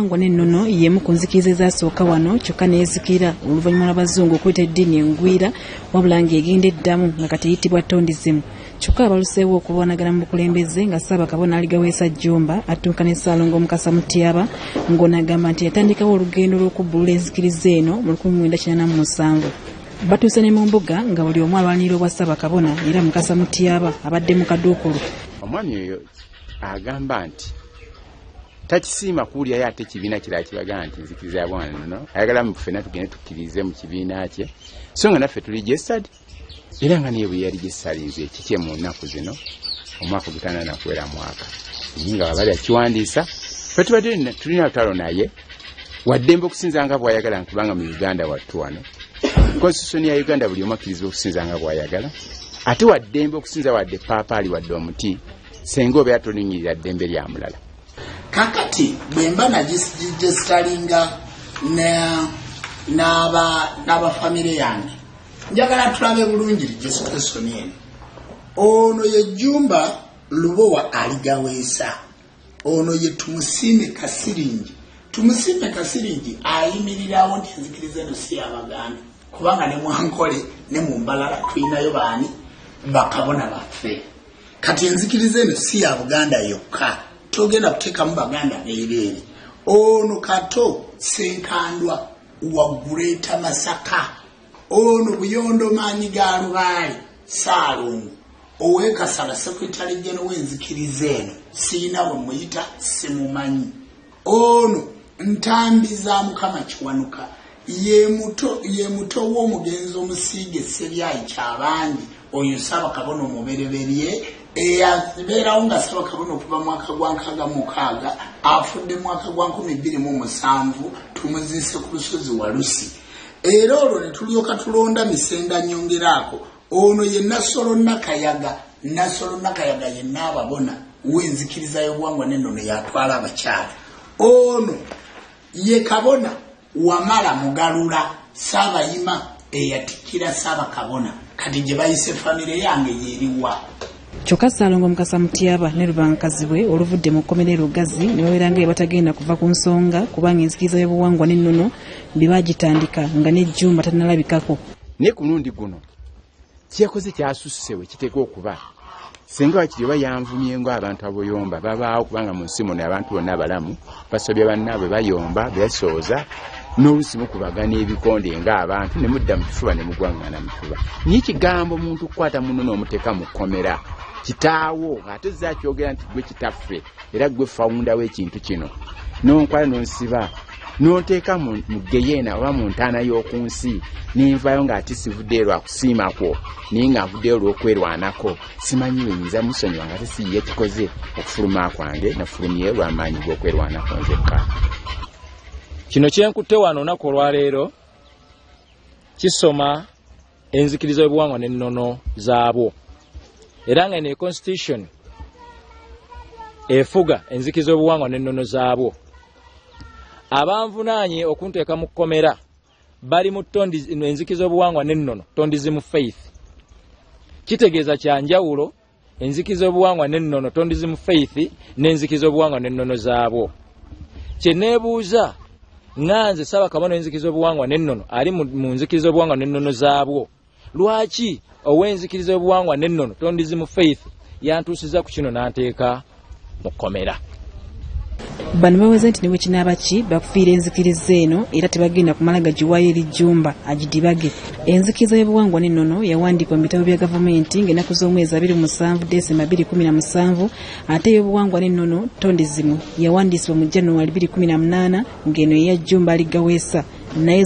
Ngone nnono yemu ku nzikiriza ezasooka wano kyokka neezikira oluvannyuma lw'abazungu okuyita eddiini engwira wabula ng'egenda eddamu nga kati eyitibwa tondizimu. Kyokka abaluseewo okulwanagana mu bukulembeze nga Ssaabakabona Aligaweesa Jjumba attuuka ne Ssaalongo Mukasa Mutyaba ng'ono agamba nti yatandikawo olugendo lw'okubbulula enzikiriza eno mu 1987. Batuuse ne mu mbuga nga buli omu alwanirira obwa Ssaabakabona era Mukasa Mutyaba abadde mu kaduukulu. Omwami oyo agamba nti takisiima kuwulirayo ate ekibiina kirala kibagaa nti nzikiriza ya bwana nno ayagala mu ffenna tugende tukkirize mu kibiina kye so nga naffe tuli registered era nga niye bwe yali registarinze ekikye mu nnaku zino omwaka ogutanda nakuwera mwaka nga babali akiwandiisa fe tubadde tulina lutalo naye waddembe okusinza nga bw'ayagala kubanga mu Uganda wattu wano constitution ya Uganda buli omu akkiriza okusinza nga bw'ayagala ate waddembe okusinza wadde paapaali wadde omuti senga obeera tolinyirira ddembe lya mulala. Kakati bwemba nagisitalinga n'aba famire yange njagala tulabe bulungi regisitration eno. Ono ye Jjumba Lubowa Aligaweesa, ono ye Tumusiime Kasiringi ayimirirawo nti enzikiriza eno si y'Abaganda kubanga ne Mwankole ne mu Mbalala tulinayo baani bakabona baffe. Kati enzikiriza eno si ya Buganda yokka, togenda kuteekamu Baganda beereere. Ono Kato Senkandwa wa Greater Masaka, ono Buyondo Maanyi ga Lubaale Ssaalongo, ow'Ekasala Secretary General w'enzikiriza eno siina bwe muyita simumanyi. Ono Ntambiza Mukama Kiwanuka ye muto w'omugenzi omusiige Sebyayi Kyabandi, oyo Ssaabakabona omubereberye eyabeerawo nga Ssaabakabona okuva mu mwaka gwa 1996 afudde mu mwaka gwa 2007 tumuziise ku lusozi Walusi. Era olwo ne tulyoka tulonda Misenda Nyongeraako, ono ye Nasolo Nakayaga ye Nnaababona w'enzikiriza y'obuwangwa n'ennono yatwala abakyala. Ono ye Kabona Wamala Mugalula Saabayima eyatikkira Ssaabakabona, kati gye bayise famire yange yeeriwa. Kyokka Ssaalongo Mukasa Mutyaba ne Lubankazi bwe oluvudde mu kkomera Lugazi ne babeera nga batagenda kuva ku nsonga kubanga enzikiriza y'obuwangwa n'ennono bye baagitandika nga ne Jjumba tannalabikako. Ne ku mulundi guno kyekoze kyasusse we kiteekwa okuba senga wakiri oba yanvumye ng'abantu aboyomba babaawo kubanga mu nsi muno abantu bonna abalamu basobya bannaabwe bayomba besooza n'olusi mukubagana ebikonde ng'abantu ne mudda mu kifuba ne mugwangana mu kifuba. Naye ekigambo omuntu okukwata muno n'omuteeka mu kkomera kitaawo ate zakyogera nti gwe kitaffe era gwe fawunda w'ekintu kino n'onkwala n'onsiba n'onteeka mu geyeena oba mu ntaana y'oku nsi n'envayo ng'ate sivuddeyo lwakusiimako naye ng'avuddeyo olw'okwerwanako simanyi wenyinza musonyiwa nga tesiiye kikoze okufuluma kwange nafulumye lw'amaanyi g'okwerwanako nzekka. Kino kyenkutte wano olunaku olwaleero kisoma enzikiriza y'obuwangwa n'ennono zaabwo era nga ne constitution efuga enzikiriza y'obuwangwa n'ennono zaabwo. Abanvunaanye okunteeka mu kkomera bali mu enzikiriza y'obuwangwa n'ennono tondizimu faith. Kitegeeza kya njawulo enzikiriza y'obuwangwa n'ennono tondizimu faith n'enzikiriza y'obuwangwa n'ennono zaabwo. Kye neebuuza nganze Ssaabakabona w'enzikiriza y'obuwangwa n'ennono ali mu nzikiriza y'obuwangwa n'ennono zaabwo, lwaki ow'enzikiriza y'obuwangwa n'ennono tondizimu faith yantuusiza ku kino n'anteeka mu kkomera? Bano baweze nti ne bwe kinaaba ki bakufiira enzikiriza eno era tebagenda kumala gagiwaayo eri Jjumba agidibage. Enzikiriza y'obuwangwa n'ennono yawandiikwa mu bitabo bya gavumenti ng'ennaku z'omwezi 27 Desemba 2017 ate ey'obuwangwa n'ennono tondizimu yawandiisibwa mu January 2018 ng'eno eya Jjumba Aligaweesa naye